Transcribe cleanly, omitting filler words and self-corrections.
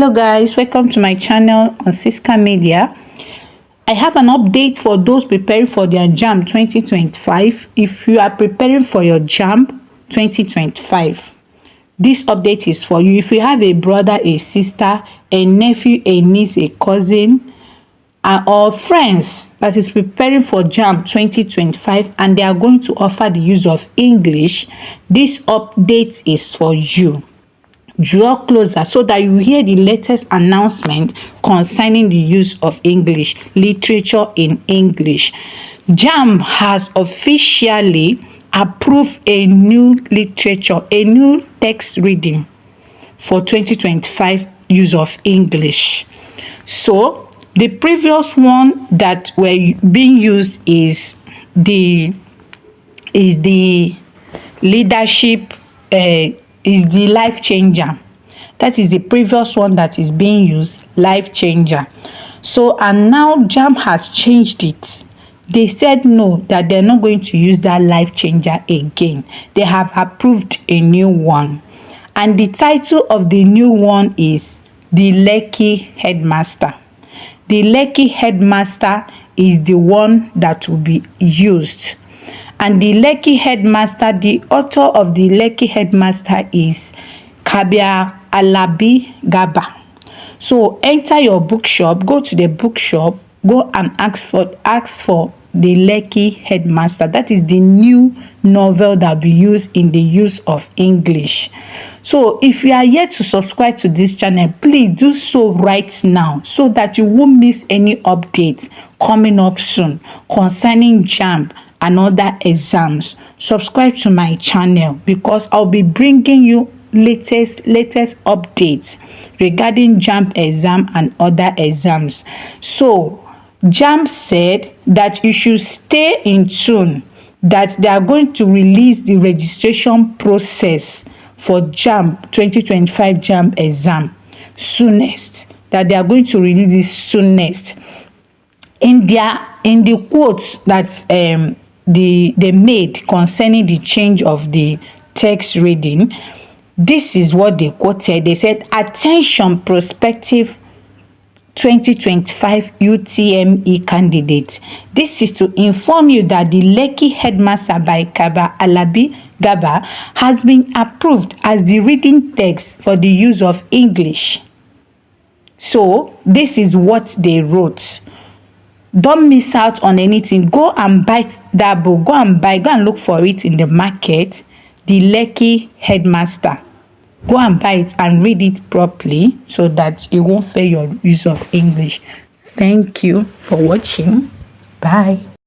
Hello guys, welcome to my channel on Siska Media. I have an update for those preparing for their JAMB 2025. If you are preparing for your JAMB 2025, this update is for you. If you have a brother, a sister, a nephew, a niece, a cousin, or friends that is preparing for JAMB 2025 and they are going to offer the use of English, this update is for you. Draw closer so that you hear the latest announcement concerning the use of English, literature in English. JAMB has officially approved a new literature, a new text reading for 2025 use of English. So the previous one that were being used is the leadership, is the life changer. That is the previous one that is being used, life changer. So and now JAMB has changed it. They said no, that they're not going to use that life changer again. They have approved a new one, and the title of the new one is the Lekki Headmaster. The Lekki Headmaster is the one that will be used. And the Lekki Headmaster, the author of the Lekki Headmaster is Kabia Alabi Gaba. So enter your bookshop, go to the bookshop, go and ask for the Lekki Headmaster. That is the new novel that will be used in the use of English. So if you are yet to subscribe to this channel, please do so right now so that you won't miss any updates coming up soon concerning JAMB and other exams. Subscribe to my channel because I'll be bringing you latest updates regarding JAMB exam and other exams. So JAMB said that you should stay in tune, that they are going to release the registration process for JAMB 2025 JAMB exam soonest, that they are going to release this soonest. In the quotes that they made concerning the change of the text reading, this is what they quoted. They said, attention prospective 2025 UTME candidates. This is to inform you that the Lekki Headmaster by Kabia Alabi Gaba has been approved as the reading text for the use of English. So this is what they wrote. Don't miss out on anything. Go and buy that book. Go and look for it in the market. The Lekki Headmaster. Go and buy it and read it properly so that you won't fail your use of English. Thank you for watching. Bye.